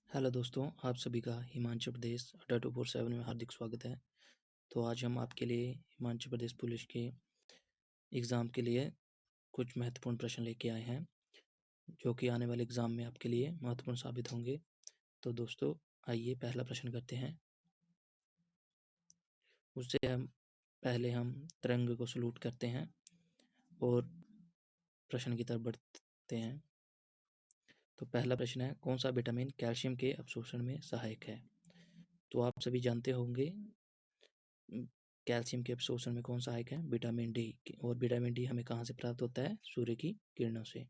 Hello दोस्तों, आप सभी का हिमाचल प्रदेश अड्डा 247 में हार्दिक स्वागत है। तो आज हम आपके लिए हिमाचल प्रदेश पुलिस के एग्ज़ाम के लिए कुछ महत्वपूर्ण प्रश्न लेके आए हैं, जो कि आने वाले एग्ज़ाम में आपके लिए महत्वपूर्ण साबित होंगे। तो दोस्तों, आइए पहला प्रश्न करते हैं। उससे पहले हम तिरंगे को सलूट करते हैं और प्रश्न की तरफ बढ़ते हैं। तो पहला प्रश्न है, कौन सा विटामिन कैल्शियम के अवशोषण में सहायक है? तो आप सभी जानते होंगे कैल्शियम के अवशोषण में कौन सहायक है? Vitamin D. और विटामिन डी हमें कहाँ से प्राप्त होता है? सूर्य की किरणों से।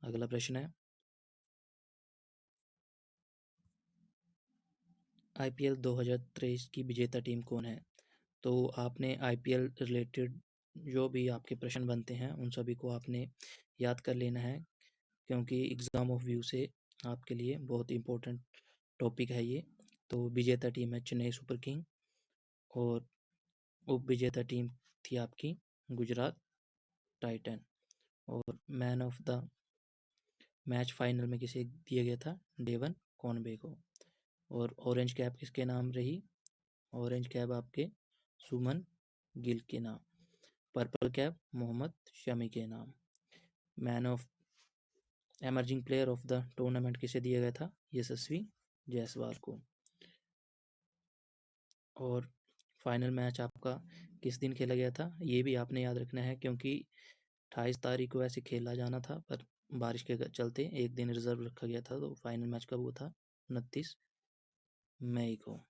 अगला प्रश्न है, आईपीएल 2023 की विजेता टीम कौन है? तो आपने आईपीएल रिलेटेड जो भी आपके प्रश्न बनते हैं उन सभी को आपने याद कर लेना है, क्योंकि एग्ज़ाम ऑफ व्यू से आपके लिए बहुत इंपॉर्टेंट टॉपिक है ये। तो विजेता टीम है चेन्नई सुपर किंग और उप विजेता टीम थी आपकी गुजरात टाइटन। और man of the match final में किसे दिया गया था? डेवन कॉनवे को। और ऑरेंज कैप किसके नाम रही? ऑरेंज कैप आपके सुमन गिल के नाम। पर्पल कैप मोहम्मद शमी के नाम। Man of emerging player of the tournament किसे दिया गया था? यशस्वी जायसवाल को। और फाइनल मैच आपका किस दिन खेला गया था? ये भी आपने याद रखना है, क्योंकि 28 तारीख को ऐसे खेला जाना था, पर बारिश के चलते एक दिन रिजर्व रखा गया था। तो फाइनल मैच कब हुआ था? 29 मई को।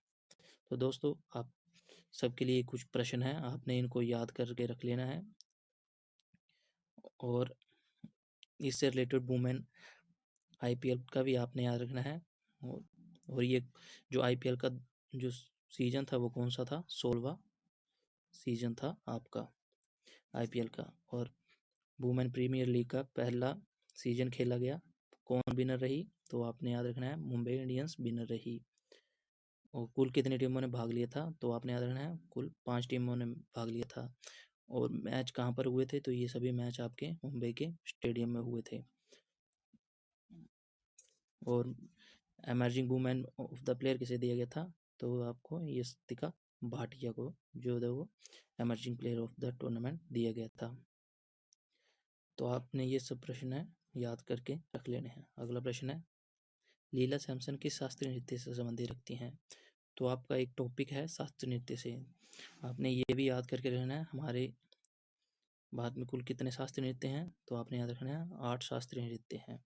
तो दोस्तों, आप सबके लिए कुछ प्रश्न हैं, आपने इनको याद करके रख लेना है। और इससे रिलेटेड वुमेन आईपीएल का भी आपने याद रखना है। और ये जो आईपीएल का जो सीजन था वो कौन सा था? 16वां सीजन था आपका आईपीएल का। और वुमेन प्रीमियर लीग का पहला सीजन खेला गया, कौन विनर रही? तो आपने याद रखना है, मुंबई इंडियंस विनर रही। और कुल कितनी टीमों ने भाग लिया था? तो आपने याद रखना है, कुल 5 टीमों ने भाग लिया था। और मैच कहाँ पर हुए थे? तो ये सभी मैच आपके मुंबई के स्टेडियम में हुए थे। और emerging women of the player किसे दिया गया था? तो आपको यस्तिका भाटिया को जो है वो emerging player of the tournament दिया गया था। तो आपने ये सब प्रश्न याद करके रख लेने हैं। अगला प्रश्न है, लीला सैमसन किस शास्त्रीय नृत्य से संबंधित रखती हैं? तो आपका एक टॉपिक है शास्त्रीय नृत्य से। आपने ये भी याद करके रहना है, हमारे भारत में कुल कितने शास्त्रीय नृत्य हैं? तो आपने याद रखना है 8 शास्त्रीय नृत्य हैं।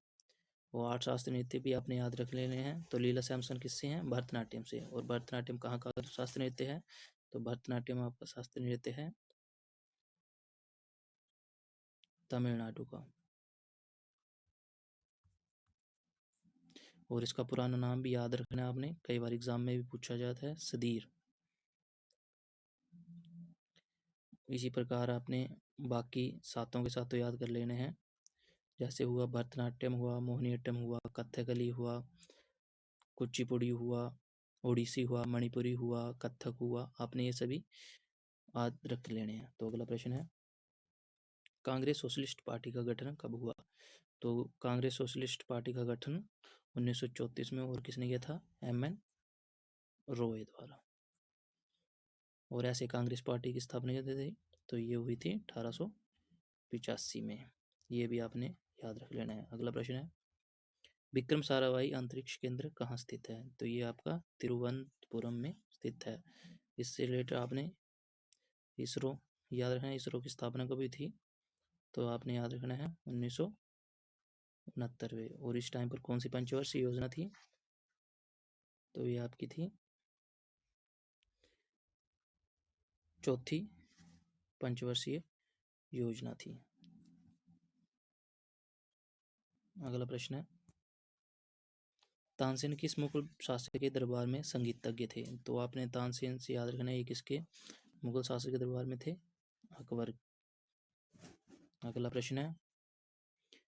वो 8 शास्त्रीय नृत्य भी आपने याद रख लेने हैं। तो लीला सैमसन किससे हैं? भरतनाट्यम से। और भरतनाट्यम कहाँ का शास्त्रीय नृत्य है? तो भरतनाट्यम आपका शास्त्रीय नृत्य है तमिलनाडु का। और इसका पुराना नाम भी याद रखना है आपने, कई बार एग्जाम में भी पूछा जाता है, सदीर। इसी प्रकार आपने बाकी सातों के सातों याद कर लेने हैं, जैसे हुआ भरतनाट्यम हुआ, मोहिनीअट्टम हुआ, कथकली हुआ, कुचिपुड़ी हुआ, ओडिसी हुआ, मणिपुरी हुआ, कथक हुआ। आपने ये सभी याद रख लेने हैं। तो अगला प्रश्न है, कांग्रेस सोशलिस्ट पार्टी का गठन कब हुआ? तो कांग्रेस सोशलिस्ट पार्टी का गठन 1934 में। और किसने किया था? एम.एन. रॉय द्वारा। और ऐसे कांग्रेस पार्टी की स्थापना कब हुई थी? तो ये हुई थी 1885 में। ये भी आपने याद रख लेना है। अगला प्रश्न है, विक्रम साराभाई अंतरिक्ष केंद्र कहाँ स्थित है? तो ये आपका तिरुवनंतपुरम में स्थित है। इससे रिलेटेड आपने इसरो याद रखना है। इसरो की स्थापना कब हुई थी? तो आपने याद रखना है 1969। और इस टाइम पर कौन सी पंचवर्षीय योजना थी? तो ये आपकी थी चौथी पंचवर्षीय योजना थी। अगला प्रश्न है, तानसेन किस मुगल शासक के दरबार में संगीतज्ञ थे? तो आपने तानसेन से याद रखना है, ये किसके मुगल शासक के दरबार में थे? अकबर। अगला प्रश्न है,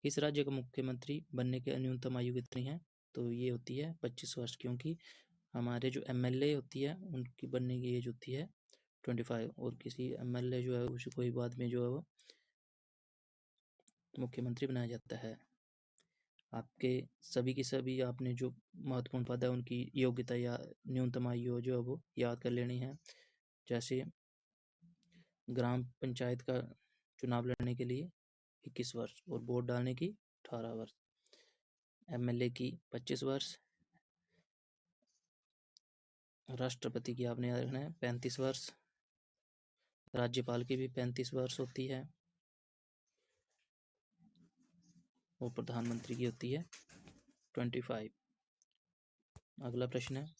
इस राज्य का मुख्यमंत्री बनने की न्यूनतम आयु कितनी है? तो ये होती है 25 वर्ष, क्योंकि हमारे जो एमएलए होती है उनकी बनने की एज होती है 25। और किसी एमएलए जो है उसको ही बाद में जो है वो मुख्यमंत्री बनाया जाता है। आपके सभी की सभी आपने जो महत्वपूर्ण पद है उनकी योग्यता या न्यूनतम आयु जो है वो याद कर लेनी है। जैसे ग्राम पंचायत का चुनाव लड़ने के लिए 21 वर्ष और वोट डालने की 18 वर्ष, एमएलए की 25 वर्ष, राष्ट्रपति की आपने याद रखना है 35 वर्ष, राज्यपाल की भी 35 वर्ष होती है और प्रधानमंत्री की होती है 25। अगला प्रश्न है,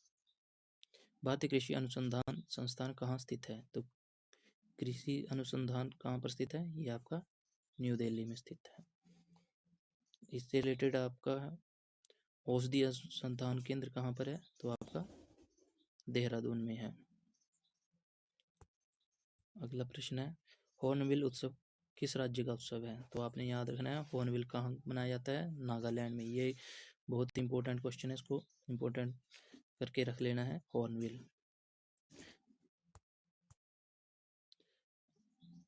भारतीय कृषि अनुसंधान संस्थान कहाँ स्थित है? तो कृषि अनुसंधान कहाँ पर स्थित है? ये आपका न्यू दिल्ली में स्थित है। इससे रिलेटेड आपका औषधि अनुसंधान केंद्र कहाँ पर है? तो आपका देहरादून में है। अगला प्रश्न है, हॉर्नबिल उत्सव किस राज्य का उत्सव है? तो आपने याद रखना है हॉर्नबिल कहाँ मनाया जाता है? नागालैंड में। ये बहुत इंपॉर्टेंट क्वेश्चन है, इसको इंपॉर्टेंट करके रख लेना है हॉर्नबिल।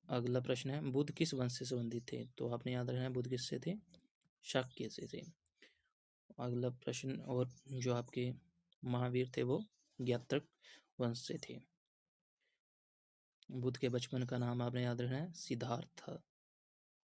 अगला प्रश्न है, बुद्ध किस वंश से संबंधित थे? तो आपने याद रखना है बुद्ध किससे थे? शाक्य से थे। अगला प्रश्न, और जो आपके महावीर थे वो ज्ञात्रक वंश से थे। बुद्ध के बचपन का नाम आपने याद रखना है सिद्धार्थ था।